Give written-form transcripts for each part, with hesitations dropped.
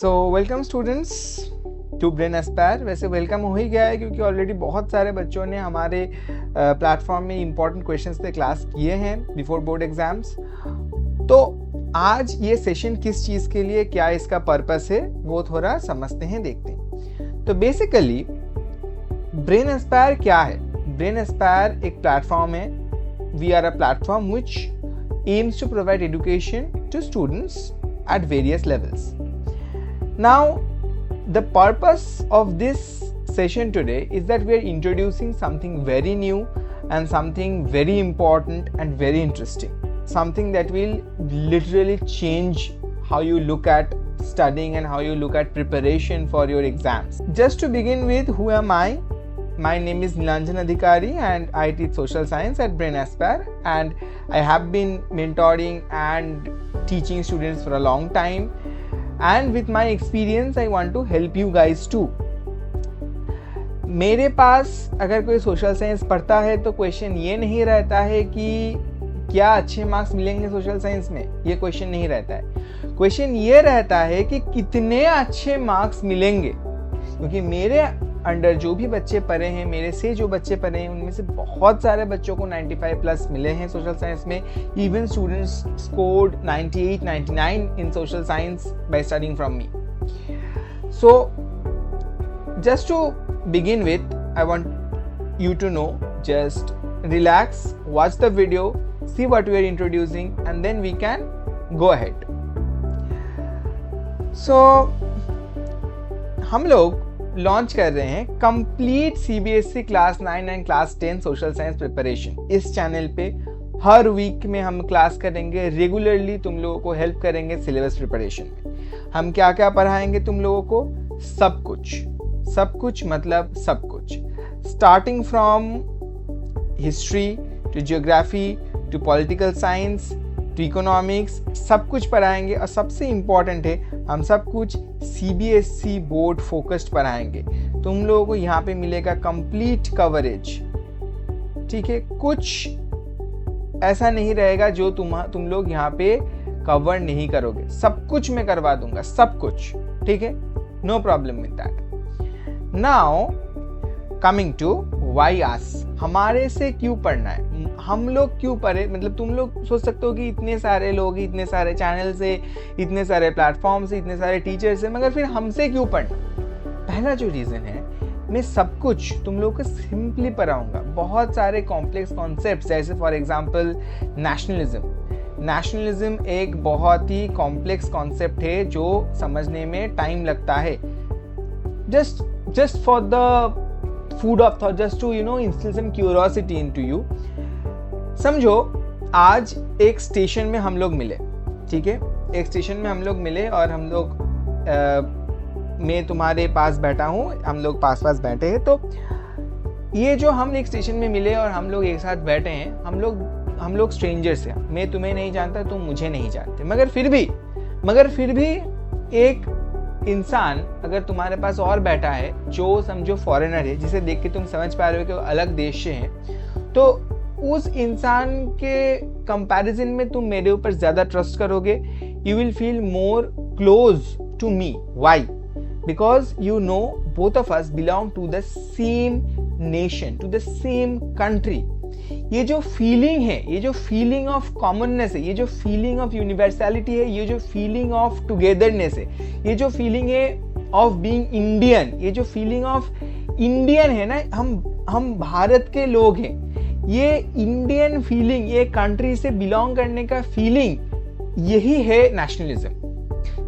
So welcome students to Brain Aspire. वैसे welcome हो ही गया है क्योंकि ऑलरेडी बहुत सारे बच्चों ने हमारे प्लेटफॉर्म में इंपॉर्टेंट क्वेश्चंस पे क्लास किए हैं बिफोर बोर्ड एग्जाम्स। तो आज ये सेशन किस चीज़ के लिए, क्या इसका पर्पस है, वो थोड़ा समझते हैं, देखते हैं। तो बेसिकली ब्रेन एस्पायर क्या है? ब्रेन एस्पायर एक प्लेटफॉर्म है। We are a platform which aims to provide education to students at various levels. Now, the purpose of this session today is that we are introducing something very new and something very important and very interesting. Something that will literally change how you look at studying and how you look at preparation for your exams. Just to begin with, who am I? My name is Nilanjan Adhikari and I teach social science at Brain Aspire, and I have been mentoring and teaching students for a long time, and with my experience I want to help you guys too. मेरे पास अगर कोई social science पढ़ता है तो question ये नहीं रहता है कि क्या अच्छे मार्क्स मिलेंगे सोशल साइंस में, ये क्वेश्चन नहीं रहता है। क्वेश्चन ये रहता है कि कितने अच्छे मार्क्स मिलेंगे, क्योंकि मेरे अंडर जो भी बच्चे पढ़े हैं, मेरे से जो बच्चे पढ़े हैं, उनमें से बहुत सारे बच्चों को 95 प्लस मिले हैं सोशल साइंस में। Even students scored 98, 99 in social science by studying from me. So just to begin with, I want you to know, just relax, watch the video, see what we are introducing and then we can go ahead. So हम लोग launch कर रहे हैं complete CBSE class 9 and class 10 social science preparation. इस channel पे हर week में हम क्लास करेंगे, रेगुलरली तुम लोगों को हेल्प करेंगे सिलेबस प्रिपरेशन में। हम क्या क्या पढ़ाएंगे तुम लोगों को? सब कुछ, सब कुछ मतलब सब कुछ, starting from history to geography to political science to economics, सब कुछ पढ़ाएंगे। और सबसे इम्पॉर्टेंट है, हम सब कुछ सीबीएसई बोर्ड फोकस्ड पढ़ाएंगे। तुम लोगों को यहाँ पे मिलेगा कंप्लीट कवरेज, ठीक है? कुछ ऐसा नहीं रहेगा जो तुम लोग यहाँ पे कवर नहीं करोगे। सब कुछ मैं करवा दूंगा, सब कुछ, ठीक है? No problem with that. Now coming to why us, हमारे से क्यों पढ़ना है, हम लोग क्यों पढ़े? मतलब तुम लोग सोच सकते हो कि इतने सारे लोग, इतने सारे चैनल से, इतने सारे प्लेटफॉर्म से, इतने सारे टीचर से, मगर फिर हमसे क्यों पढ़ना? पहला जो रीज़न है, मैं सब कुछ तुम लोग को सिंपली पढ़ाऊंगा। बहुत सारे कॉम्प्लेक्स कॉन्सेप्ट्स, जैसे फॉर एग्जांपल नेशनलिज्म। नेशनलिज्म एक बहुत ही कॉम्प्लेक्स कॉन्सेप्ट है जो समझने में टाइम लगता है। Just for the food of thought, just to instill some curiosity into you. समझो आज एक स्टेशन में हम लोग मिले, ठीक है? एक स्टेशन में हम लोग मिले और हम लोग मैं तुम्हारे पास बैठा हूँ, हम लोग पास पास बैठे हैं। तो ये जो हम एक स्टेशन में मिले और हम लोग एक साथ बैठे हैं, हम लोग स्ट्रेंजर्स हैं। मैं तुम्हें नहीं जानता, तुम मुझे नहीं जानते, मगर फिर भी एक इंसान अगर तुम्हारे पास और बैठा है जो समझो फॉरेनर है, जिसे देख के तुम समझ पा रहे हो कि वो अलग देश से है, तो उस इंसान के कंपैरिजन में तुम मेरे ऊपर ज़्यादा ट्रस्ट करोगे। You will feel more close to me. Why? Because you know both of us belong to the same nation, to the same country. ये जो फीलिंग है, ये जो फीलिंग ऑफ कॉमननेस है, ये जो फीलिंग ऑफ यूनिवर्सैलिटी है, ये जो फीलिंग ऑफ टुगेदरनेस है, ये जो फीलिंग है ऑफ बीइंग इंडियन, ये जो फीलिंग ऑफ इंडियन है ना, हम भारत के लोग हैं, ये इंडियन फीलिंग, ये कंट्री से बिलोंग करने का फीलिंग, यही है नेशनलिज्म।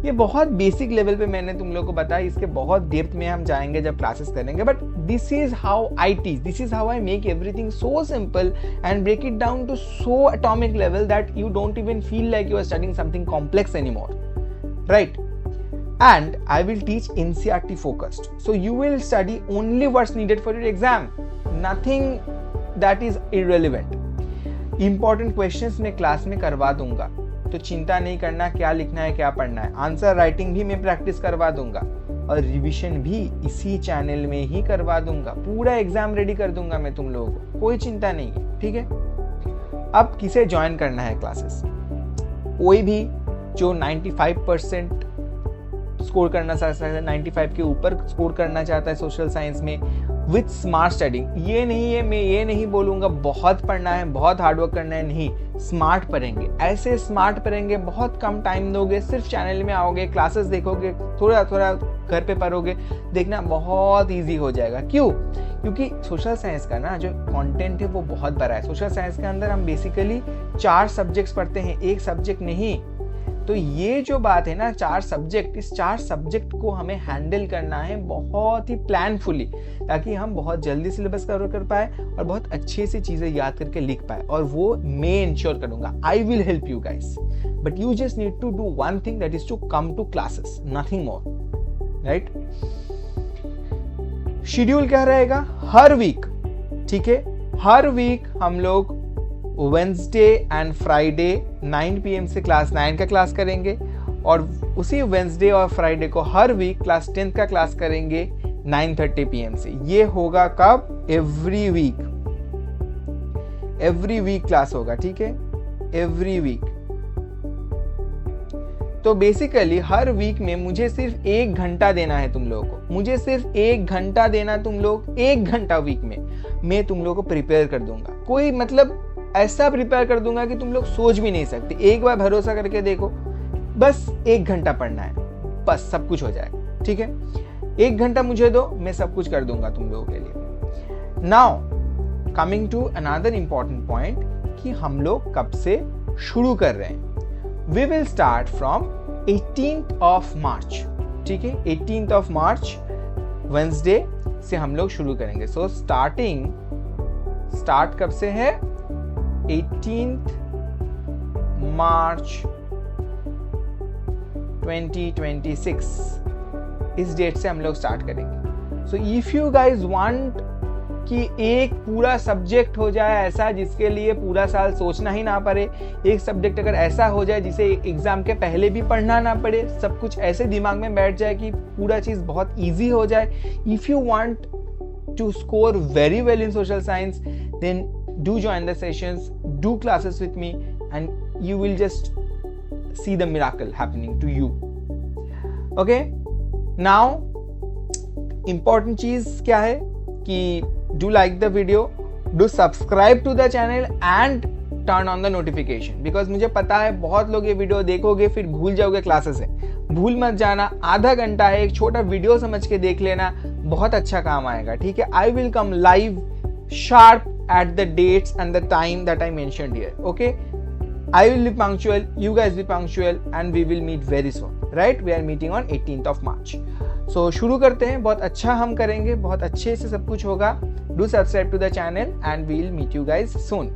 ये बहुत बेसिक लेवल पे मैंने तुम लोगों को बताया, इसके बहुत डेप्थ में हम जाएंगे जब क्लासेस करेंगे। But this is how I teach, this is how I make everything so simple and break it down to so atomic level that you don't even feel like you are studying something complex anymore, right? And I will teach NCERT focused, so you will study only what's needed for your exam, nothing that is irrelevant. Important questions मैं class में करवा दूंगा, तो चिंता नहीं करना क्या लिखना है, क्या पढ़ना है। आंसर राइटिंग भी मैं प्रैक्टिस करवा दूंगा और रिवीजन भी इसी चैनल में ही करवा दूंगा। पूरा एग्जाम रेडी कर दूंगा मैं तुम लोगों को, कोई चिंता नहीं है, ठीक है? अब किसे ज्वाइन करना है क्लासेस? कोई भी जो 95% स्कोर करना चाहता है, 95 के ऊपर स्कोर करना चाहता है सोशल साइंस में विथ स्मार्ट स्टडिंग। ये नहीं है, मैं ये नहीं बोलूँगा बहुत पढ़ना है, बहुत हार्डवर्क करना है, नहीं, स्मार्ट पढ़ेंगे। ऐसे स्मार्ट पढ़ेंगे, बहुत कम टाइम दोगे, सिर्फ चैनल में आओगे, क्लासेस देखोगे, थोड़ा थोड़ा घर पे पढ़ोगे, देखना बहुत ईजी हो जाएगा। क्यों? क्योंकि सोशल साइंस का ना जो कंटेंट है वो बहुत बड़ा है। सोशल साइंस के अंदर हम बेसिकली 4 सब्जेक्ट्स पढ़ते हैं, एक सब्जेक्ट नहीं। तो ये जो बात है ना, 4 सब्जेक्ट, इस 4 सब्जेक्ट को हमें हैंडल करना है बहुत ही प्लानफुली, ताकि हम बहुत जल्दी सिलेबस कवर कर पाए और बहुत अच्छे से चीज़ें याद करके लिख पाए। और वो मैं इंश्योर करूँगा, I will help you guys, but you just need to do one thing, that is to come to classes, nothing more, right. Schedule क्या रहेगा? हर वीक, ठीक है, हर वीक हम लोग वेंसडे एंड फ्राइडे 9 PM से क्लास 9 का class करेंगे, और उसी वेंसडे और फ्राइडे को हर वीक क्लास 10 का क्लास करेंगे 9:30 PM से। ये होगा कब? एवरी वीक क्लास होगा, ठीक है, एवरी वीक। तो बेसिकली हर वीक में मुझे सिर्फ 1 घंटा देना है तुम लोगों को, मुझे सिर्फ 1 घंटा देना, तुम लोग 1 घंटा वीक में मैं तुम लोगों को प्रिपेयर कर दूंगा। कोई मतलब ऐसा प्रिपेयर कर दूंगा कि तुम लोग सोच भी नहीं सकते। एक बार भरोसा करके देखो, बस 1 घंटा पढ़ना है, बस सब कुछ हो जाएगा, ठीक है। 1 घंटा मुझे दो, मैं सब कुछ कर दूंगा तुम लोगों के लिए। Now coming to another important point कि हम लोग कब से शुरू कर रहे हैं। We will start from 18th of March, ठीक है, 18th of March वेंसडे से हम लोग शुरू करेंगे। सो स्टार्ट कब से है? 18th March 2026, इस डेट से हम लोग स्टार्ट करेंगे। So if you guys want कि एक पूरा सब्जेक्ट हो जाए ऐसा जिसके लिए पूरा साल सोचना ही ना पड़े, एक सब्जेक्ट अगर ऐसा हो जाए जिसे एग्जाम के पहले भी पढ़ना ना पड़े, सब कुछ ऐसे दिमाग में बैठ जाए कि पूरा चीज बहुत इजी हो जाए, if you want to score very well in social science, then do join the sessions, do classes with me, and you will just see the miracle happening to you. Okay, now important चीज क्या है कि do like the video, do subscribe to the channel and turn on the notification, because मुझे पता है बहुत लोग ये वीडियो देखोगे फिर भूल जाओगे क्लासेस है। भूल मत जाना, आधा घंटा है, एक छोटा वीडियो समझ के देख लेना, बहुत अच्छा काम आएगा, ठीक है। I will come live sharp at the dates and the time that I mentioned here, okay? I will be punctual, you guys be punctual, and we will meet very soon, right? We are meeting on 18th of March. So शुरू करते हैं, बहुत अच्छा हम करेंगे, बहुत अच्छे से सब कुछ होगा। Do subscribe to the channel and we will meet you guys soon.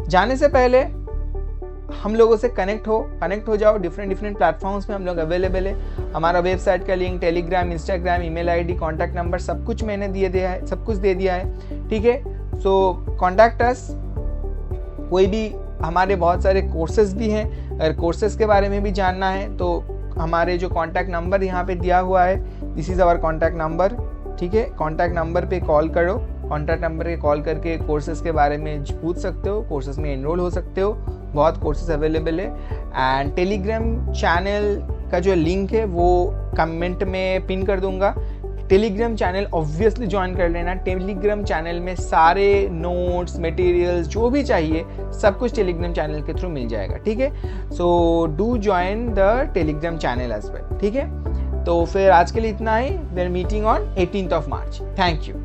जाने से पहले हम लोगों से कनेक्ट हो जाओ। डिफरेंट प्लेटफॉर्म्स में हम लोग अवेलेबल है। हमारा वेबसाइट का link, Telegram, Instagram, email ID, contact number, सब कुछ मैंने सब कुछ दे दिया है, ठीक है। सो कॉन्टैक्ट अस। कोई भी, हमारे बहुत सारे कोर्सेज भी हैं, अगर कोर्सेज के बारे में भी जानना है तो हमारे जो कॉन्टैक्ट नंबर यहाँ पे दिया हुआ है, this is our contact number, ठीक है। कॉन्टैक्ट नंबर पे कॉल करो, कॉन्टैक्ट नंबर पे कॉल करके कोर्सेज के बारे में पूछ सकते हो, कोर्सेज में एनरोल हो सकते हो, बहुत कोर्सेज अवेलेबल है। एंड टेलीग्राम चैनल का जो लिंक है वो कमेंट में पिन कर दूंगा। टेलीग्राम चैनल ऑब्वियसली ज्वाइन कर लेना। टेलीग्राम चैनल में सारे नोट्स, मटेरियल्स जो भी चाहिए सब कुछ टेलीग्राम चैनल के थ्रू मिल जाएगा, ठीक है। So do join the Telegram channel as well, ठीक है। तो फिर आज के लिए इतना ही। We are meeting on 18th of March. Thank you.